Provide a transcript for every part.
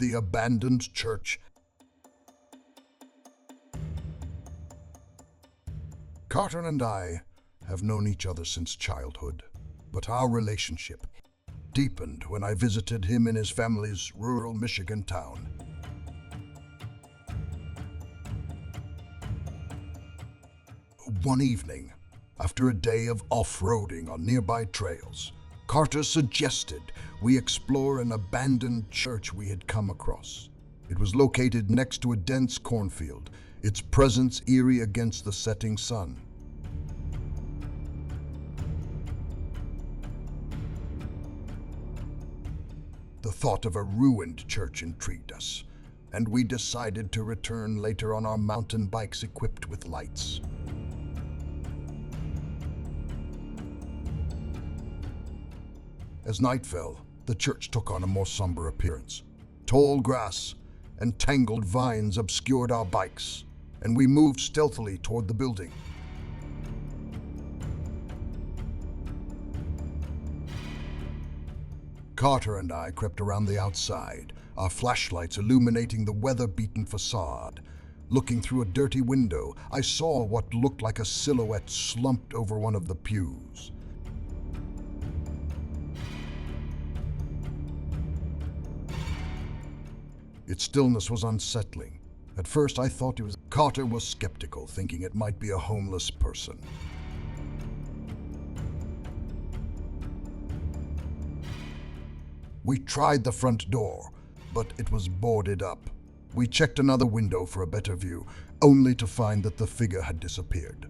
the abandoned church. Carter and I have known each other since childhood, but our relationship deepened when I visited him in his family's rural Michigan town. One evening, after a day of off-roading on nearby trails, Carter suggested we explore an abandoned church we had come across. It was located next to a dense cornfield, its presence eerie against the setting sun. The thought of a ruined church intrigued us, and we decided to return later on our mountain bikes equipped with lights. As night fell, the church took on a more somber appearance. Tall grass and tangled vines obscured our bikes, and we moved stealthily toward the building. Carter and I crept around the outside, our flashlights illuminating the weather-beaten facade. Looking through a dirty window, I saw what looked like a silhouette slumped over one of the pews. Its stillness was unsettling. At first I thought it was... Carter was skeptical, thinking it might be a homeless person. We tried the front door, but it was boarded up. We checked another window for a better view, only to find that the figure had disappeared.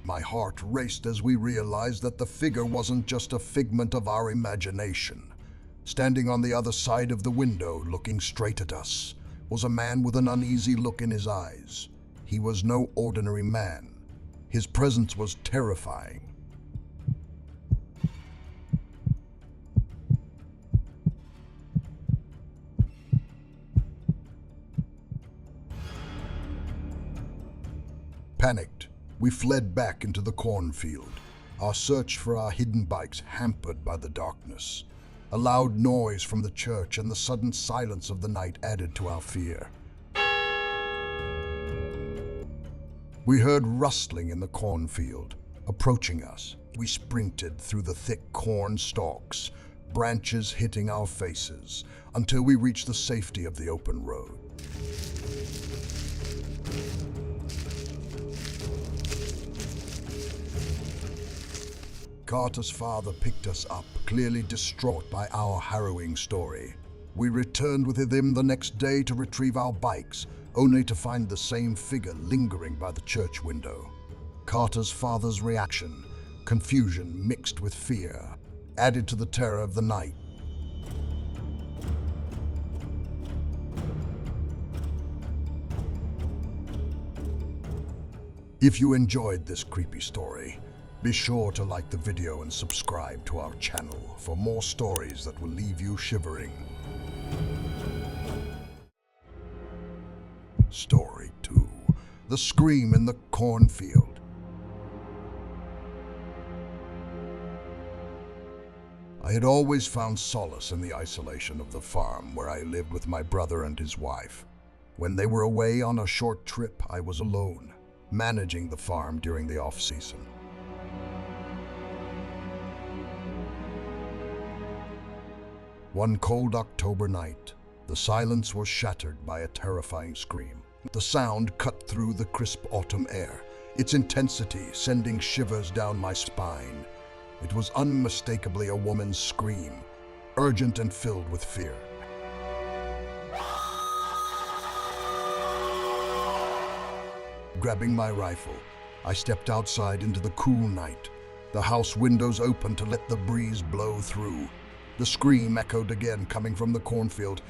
My heart raced as we realized that the figure wasn't just a figment of our imagination. Standing on the other side of the window, looking straight at us, was a man with an uneasy look in his eyes. He was no ordinary man. His presence was terrifying. Panicked, we fled back into the cornfield, our search for our hidden bikes hampered by the darkness. A loud noise from the church and the sudden silence of the night added to our fear. We heard rustling in the cornfield, approaching us. We sprinted through the thick corn stalks, branches hitting our faces, until we reached the safety of the open road. Carter's father picked us up, clearly distraught by our harrowing story. We returned with him the next day to retrieve our bikes, only to find the same figure lingering by the church window. Carter's father's reaction, confusion mixed with fear, added to the terror of the night. If you enjoyed this creepy story, be sure to like the video and subscribe to our channel for more stories that will leave you shivering. Story 2. The Scream in the Cornfield. I had always found solace in the isolation of the farm where I lived with my brother and his wife. When they were away on a short trip, I was alone, managing the farm during the off-season. One cold October night, the silence was shattered by a terrifying scream. The sound cut through the crisp autumn air, its intensity sending shivers down my spine. It was unmistakably a woman's scream, urgent and filled with fear. Grabbing my rifle, I stepped outside into the cool night, the house windows open to let the breeze blow through. The scream echoed again, coming from the cornfield.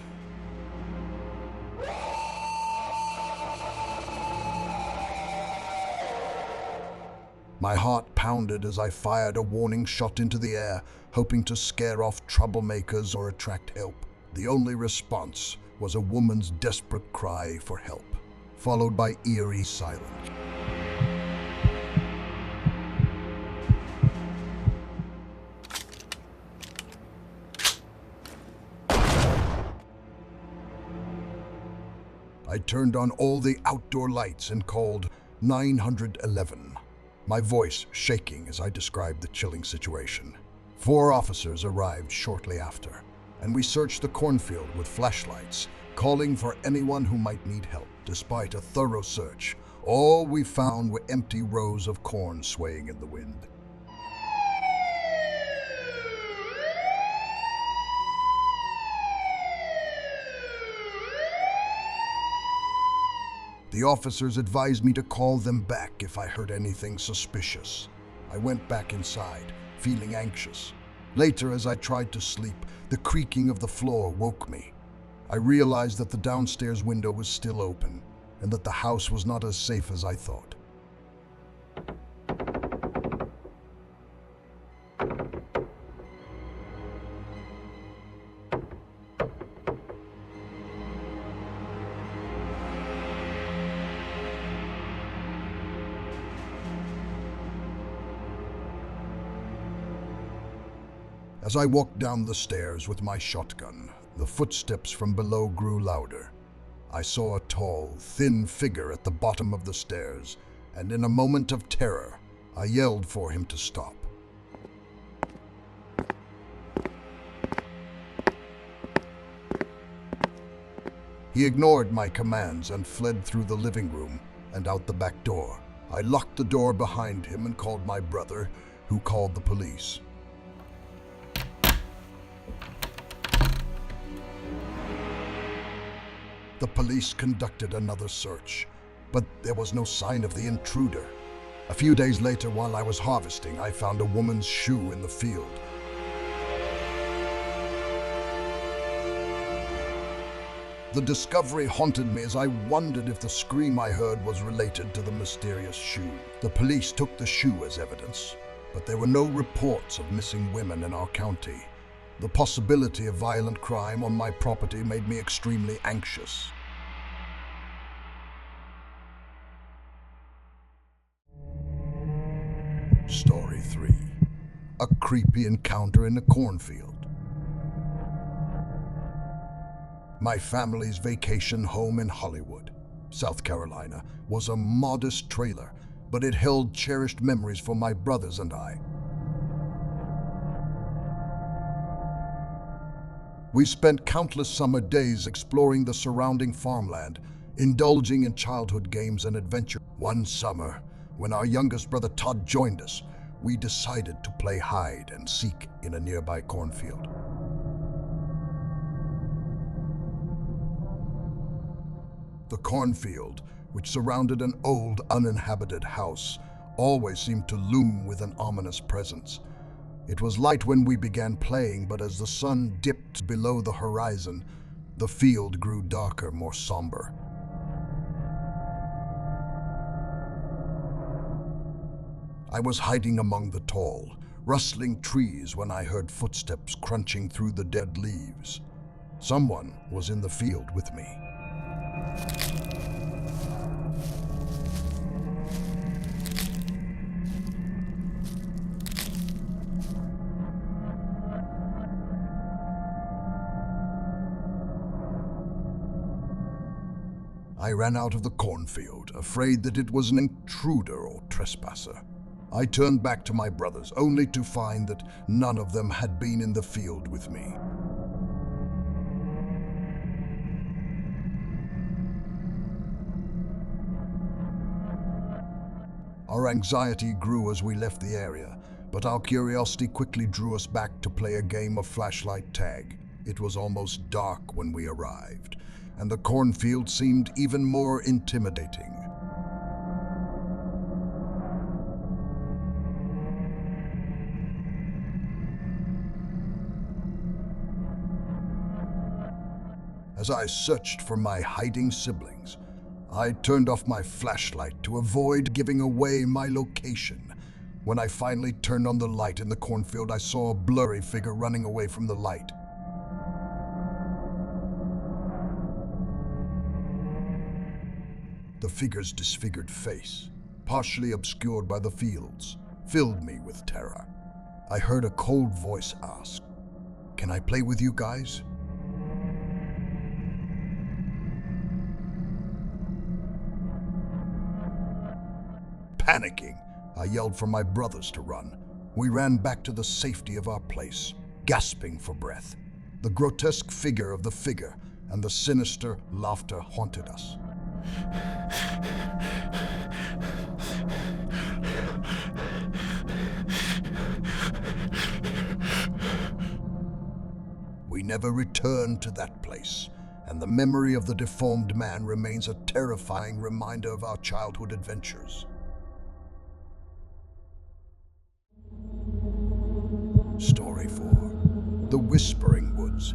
My heart pounded as I fired a warning shot into the air, hoping to scare off troublemakers or attract help. The only response was a woman's desperate cry for help, followed by eerie silence. I turned on all the outdoor lights and called 911, my voice shaking as I described the chilling situation. 4 officers arrived shortly after, and we searched the cornfield with flashlights, calling for anyone who might need help. Despite a thorough search, all we found were empty rows of corn swaying in the wind. The officers advised me to call them back if I heard anything suspicious. I went back inside, feeling anxious. Later, as I tried to sleep, the creaking of the floor woke me. I realized that the downstairs window was still open, and that the house was not as safe as I thought. As I walked down the stairs with my shotgun, the footsteps from below grew louder. I saw a tall, thin figure at the bottom of the stairs, and in a moment of terror, I yelled for him to stop. He ignored my commands and fled through the living room and out the back door. I locked the door behind him and called my brother, who called the police. The police conducted another search, but there was no sign of the intruder. A few days later, while I was harvesting, I found a woman's shoe in the field. The discovery haunted me as I wondered if the scream I heard was related to the mysterious shoe. The police took the shoe as evidence, but there were no reports of missing women in our county. The possibility of violent crime on my property made me extremely anxious. Story 3. A creepy encounter in a cornfield. My family's vacation home in Hollywood, South Carolina, was a modest trailer, but it held cherished memories for my brothers and I. We spent countless summer days exploring the surrounding farmland, indulging in childhood games and adventure. One summer, when our youngest brother Todd joined us, we decided to play hide and seek in a nearby cornfield. The cornfield, which surrounded an old, uninhabited house, always seemed to loom with an ominous presence. It was light when we began playing, but as the sun dipped below the horizon, the field grew darker, more somber. I was hiding among the tall, rustling trees when I heard footsteps crunching through the dead leaves. Someone was in the field with me. I ran out of the cornfield, afraid that it was an intruder or trespasser. I turned back to my brothers, only to find that none of them had been in the field with me. Our anxiety grew as we left the area, but our curiosity quickly drew us back to play a game of flashlight tag. It was almost dark when we arrived, and the cornfield seemed even more intimidating. As I searched for my hiding siblings, I turned off my flashlight to avoid giving away my location. When I finally turned on the light in the cornfield, I saw a blurry figure running away from the light. The figure's disfigured face, partially obscured by the fields, filled me with terror. I heard a cold voice ask, "Can I play with you guys?" Panicking, I yelled for my brothers to run. We ran back to the safety of our place, gasping for breath. The grotesque figure of the figure and the sinister laughter haunted us. We never returned to that place, and the memory of the deformed man remains a terrifying reminder of our childhood adventures. Story 4. The Whispering Woods.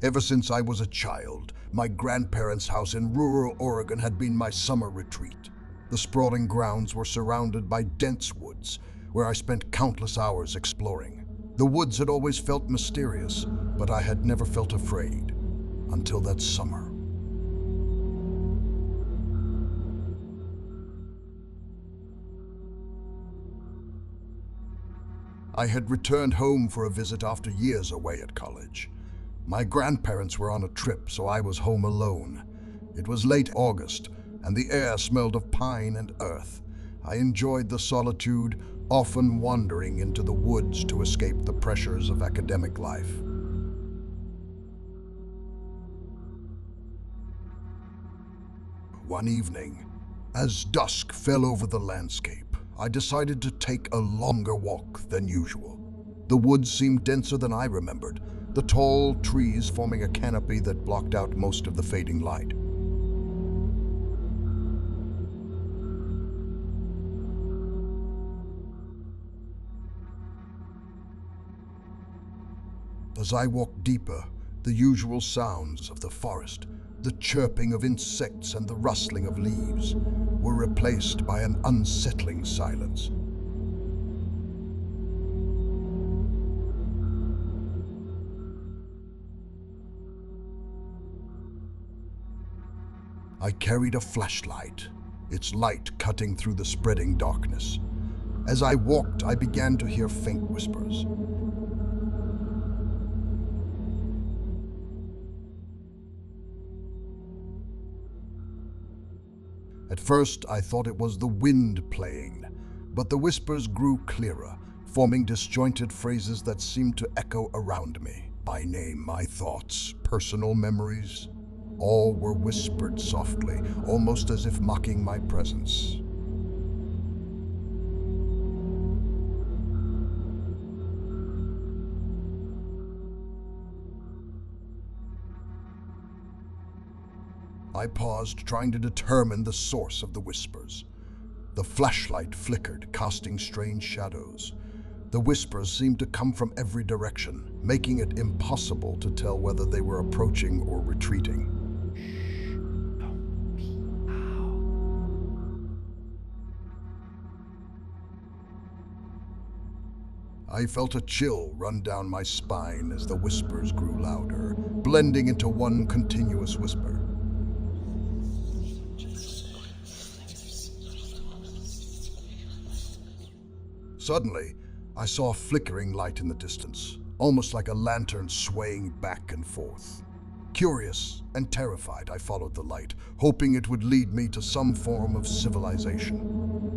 Ever since I was a child, my grandparents' house in rural Oregon had been my summer retreat. The sprawling grounds were surrounded by dense woods, where I spent countless hours exploring. The woods had always felt mysterious, but I had never felt afraid, until that summer. I had returned home for a visit after years away at college. My grandparents were on a trip, so I was home alone. It was late August, and the air smelled of pine and earth. I enjoyed the solitude, often wandering into the woods to escape the pressures of academic life. One evening, as dusk fell over the landscape, I decided to take a longer walk than usual. The woods seemed denser than I remembered, the tall trees forming a canopy that blocked out most of the fading light. As I walked deeper, the usual sounds of the forest, the chirping of insects and the rustling of leaves, were replaced by an unsettling silence. I carried a flashlight, its light cutting through the spreading darkness. As I walked, I began to hear faint whispers. At first, I thought it was the wind playing, but the whispers grew clearer, forming disjointed phrases that seemed to echo around me. My name, my thoughts, personal memories, all were whispered softly, almost as if mocking my presence. I paused, trying to determine the source of the whispers. The flashlight flickered, casting strange shadows. The whispers seemed to come from every direction, making it impossible to tell whether they were approaching or retreating. I felt a chill run down my spine as the whispers grew louder, blending into one continuous whisper. Suddenly, I saw a flickering light in the distance, almost like a lantern swaying back and forth. Curious and terrified, I followed the light, hoping it would lead me to some form of civilization.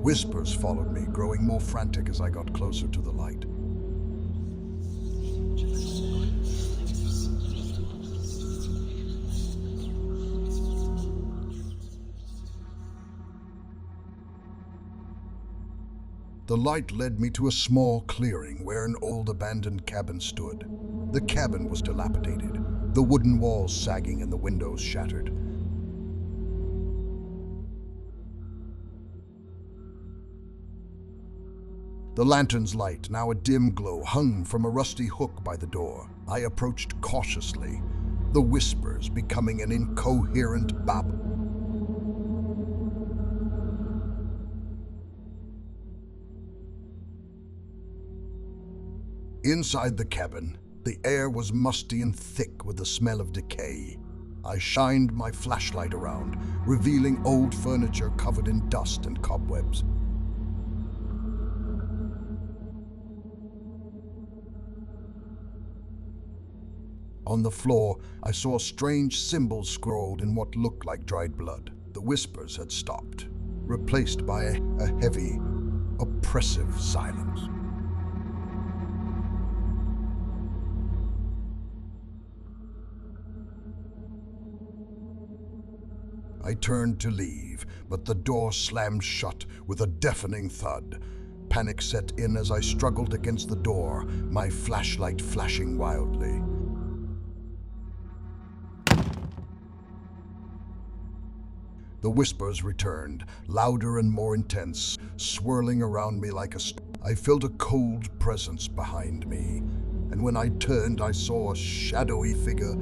Whispers followed me, growing more frantic as I got closer to the light. The light led me to a small clearing where an old abandoned cabin stood. The cabin was dilapidated, the wooden walls sagging and the windows shattered. The lantern's light, now a dim glow, hung from a rusty hook by the door. I approached cautiously, the whispers becoming an incoherent babble. Inside the cabin, the air was musty and thick with the smell of decay. I shined my flashlight around, revealing old furniture covered in dust and cobwebs. On the floor, I saw strange symbols scrawled in what looked like dried blood. The whispers had stopped, replaced by a heavy, oppressive silence. I turned to leave, but the door slammed shut with a deafening thud. Panic set in as I struggled against the door, my flashlight flashing wildly. The whispers returned, louder and more intense, swirling around me like a storm. I felt a cold presence behind me, and when I turned, I saw a shadowy figure.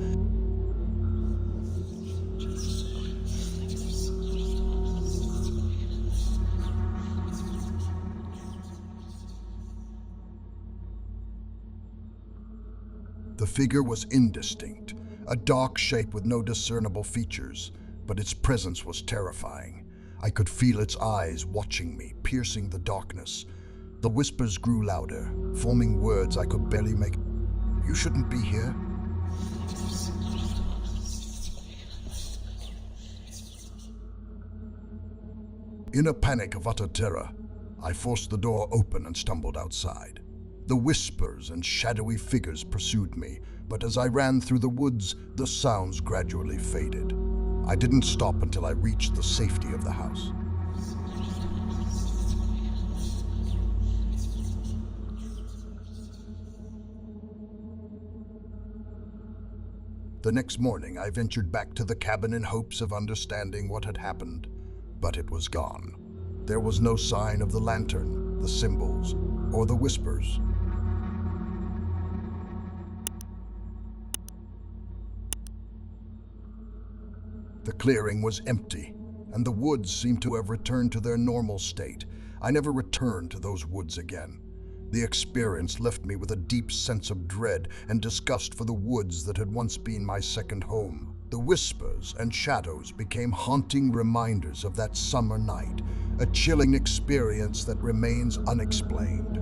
The figure was indistinct, a dark shape with no discernible features, but its presence was terrifying. I could feel its eyes watching me, piercing the darkness. The whispers grew louder, forming words I could barely make. "You shouldn't be here." In a panic of utter terror, I forced the door open and stumbled outside. The whispers and shadowy figures pursued me, but as I ran through the woods, the sounds gradually faded. I didn't stop until I reached the safety of the house. The next morning, I ventured back to the cabin in hopes of understanding what had happened, but it was gone. There was no sign of the lantern, the symbols, or the whispers. The clearing was empty, and the woods seemed to have returned to their normal state. I never returned to those woods again. The experience left me with a deep sense of dread and disgust for the woods that had once been my second home. The whispers and shadows became haunting reminders of that summer night, a chilling experience that remains unexplained.